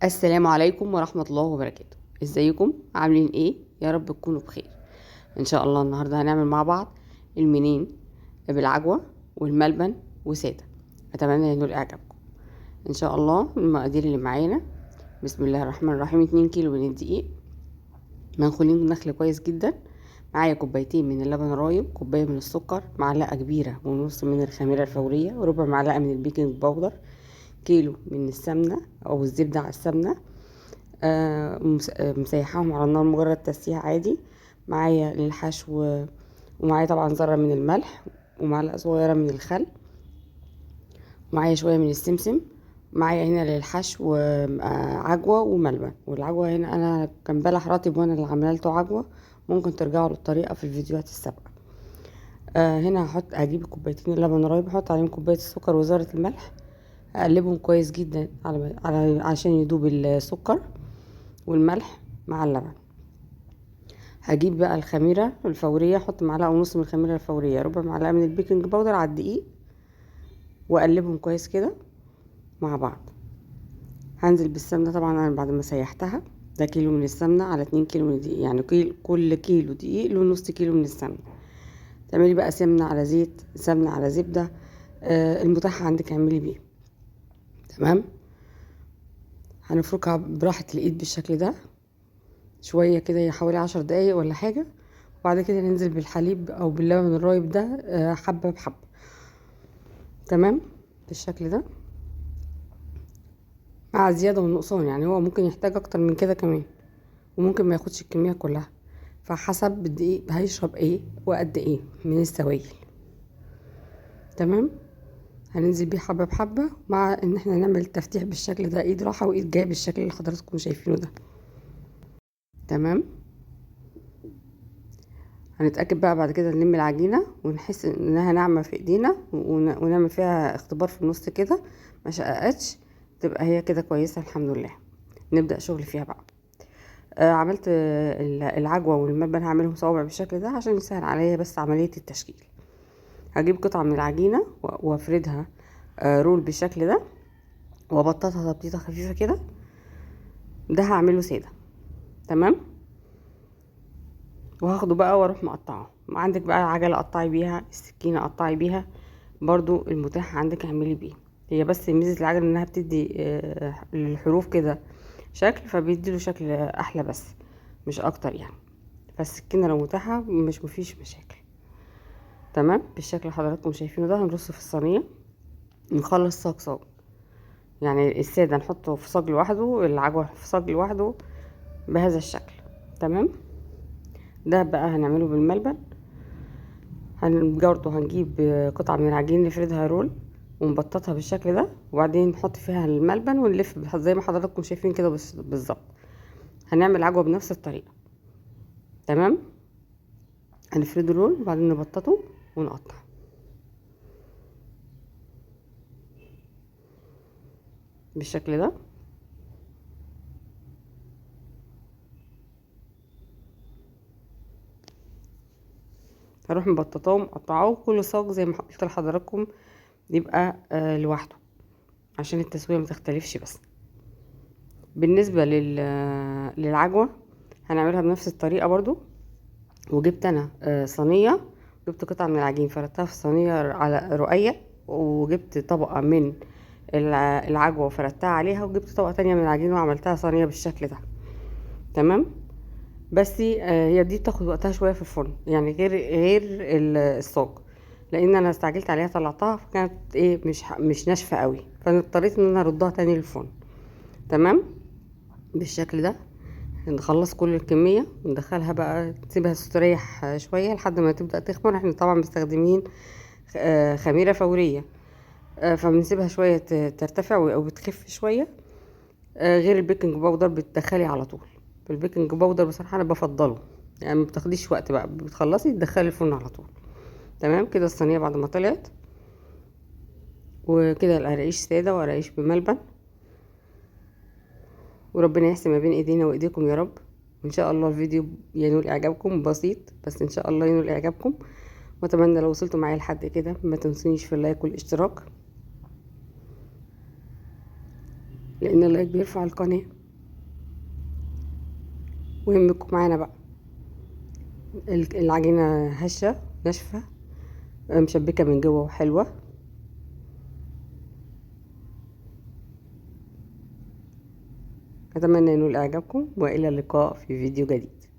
السلام عليكم ورحمة الله وبركاته. ازيكم؟ عاملين ايه؟ يا رب تكونوا بخير. ان شاء الله النهاردة هنعمل مع بعض المنين بالعجوة والملبن وسادة. اتمنى ينول اعجابكم ان شاء الله. المقادير اللي معانا: بسم الله الرحمن الرحيم. 2 كيلو من الدقيق منخولين نخل كويس جدا، معايا كوبايتين من اللبن رايب، كوباية من السكر، معلقة كبيرة ونص من الخميرة الفورية، وربع معلقة من البيكنج باودر، كيلو من السمنة او الزبدة على السمنة، مسيحاهم على النار مجرد تسييح عادي. معايا للحشو، ومعايا طبعا ذرة من الملح، ومعلقة صغيرة من الخل، ومعايا شوية من السمسم. معايا هنا للحشو عجوة وملبن. والعجوة هنا انا كان بلح رطب وانا اللي عملته عجوة، ممكن ترجعوا للطريقة في الفيديوهات السابقة. هنا هجيب كوبايتين اللبن رايب، احط عليهم كوباية السكر وذرة الملح، اقلبهم كويس جدا عشان يدوب السكر والملح مع اللبن. هجيب بقى الخميرة الفورية، احط معلقة ونص من الخميرة الفورية، ربع معلقة من البيكنج باودر على الدقيق، واقلبهم كويس كده مع بعض. هنزل بالسمنة طبعا انا بعد ما سيحتها. ده كيلو من السمنة على 2 كيلو من الدقيق، يعني كل كيلو دقيق له نص كيلو من السمنة. تعملي بقى سمنة على زيت، سمنة على زبدة، المتاح عندك اعملي بيه. تمام. هنفركها براحة الايد بالشكل ده شوية كده، حوالي 10 دقايق ولا حاجة. وبعد كده ننزل بالحليب او باللبن الرايب ده حبة بحبة. تمام بالشكل ده، مع الزيادة والنقصان. يعني هو ممكن يحتاج اكتر من كده كمان، وممكن ما ياخدش الكمية كلها، فحسب الدقيق هيشرب ايه وقد ايه من السوائل. تمام. هننزل بيه حبة بحبة، مع ان احنا نعمل التفتيح بالشكل ده، ايد راحة وايد جاية بالشكل اللي حضراتكم شايفينه ده. تمام. هنتأكد بقى بعد كده نلم العجينة ونحس انها ناعمة في ايدينا، ونعمل فيها اختبار في النص كده، ما شققتش، تبقى هي كده كويسة الحمد لله. نبدأ شغل فيها بقى. عملت العجوة والملبن، هعملهم صوابع بالشكل ده عشان يسهل عليا بس عملية التشكيل. هجيب قطعة من العجينة وافردها رول بالشكل ده، وابططها تبطيطة خفيفة كده. ده هعمله سادة. تمام. وهاخده بقى واروح مقطعه. عندك بقى عجلة قطعي بيها، السكينة قطعي بيها، برضو المتاح عندك اعملي بيه. هي بس ميزة العجلة انها بتدي للحروف كده شكل، فبيديله شكل احلى بس مش اكتر يعني. فالسكينة لو متاحة مش مفيش مشاكل. تمام بالشكل اللي حضراتكم شايفينه ده. هنرصه في الصينية، نخلص صاج صاج. يعني السادة نحطه في صاج لوحده، العجوة في صاج لوحده، بهذا الشكل. تمام. ده بقى هنعمله بالملبن. برضه هنجيب قطعة من العجين نفردها رول ونبططها بالشكل ده، وبعدين نحط فيها الملبن ونلف زي ما حضراتكم شايفين كده بالظبط. هنعمل عجوة بنفس الطريقة. تمام. هنفرده رول وبعدين نبططه ونقطع بالشكل ده. هروح مبططاه ومقطعاه، كل صاج زي ما قلت لحضراتكم يبقى لوحده عشان التسوية متختلفش. بس بالنسبة للعجوة هنعملها بنفس الطريقة برضو. وجبت انا صينية، جبت قطعة من العجين فردتها في صينية على رقيق، وجبت طبقة من العجوة وفردتها عليها، وجبت طبقة تانية من العجين وعملتها صينية بالشكل ده. تمام. بس هي دي بتاخد وقتها شوية في الفرن، يعني غير الصاج، لان انا استعجلت عليها طلعتها فكانت ايه مش ناشفة قوي، فانا اضطريت ان انا اردها تاني للفرن. تمام بالشكل ده. نخلص كل الكمية وندخلها بقى، تسيبها تستريح شوية لحد ما تبدأ تخمر. احنا طبعا مستخدمين خميرة فورية، فبنسيبها شوية ترتفع او بتخف شوية. غير البيكنج باودر بتدخلي على طول. البيكنج باودر بصراحة انا بفضله، يعني ما بتاخديش وقت بقى، بتخلصي تدخلي الفرن على طول. تمام كده. الصينية بعد ما طلعت وكده، القراقيش سادة وقراقيش بملبن، وربنا يحسن ما بين ايدينا وايديكم يا رب. وان شاء الله الفيديو ينول اعجابكم، بسيط بس ان شاء الله ينول اعجابكم. واتمنى لو وصلتوا معايا لحد كده ما تنسونيش في اللايك والاشتراك. لان اللايك بيرفع القناة. ويهمكم معانا بقى. العجينة هشة ناشفة، مشبكة من جوه وحلوة. اتمنى ينول اعجابكم، والى اللقاء في فيديو جديد.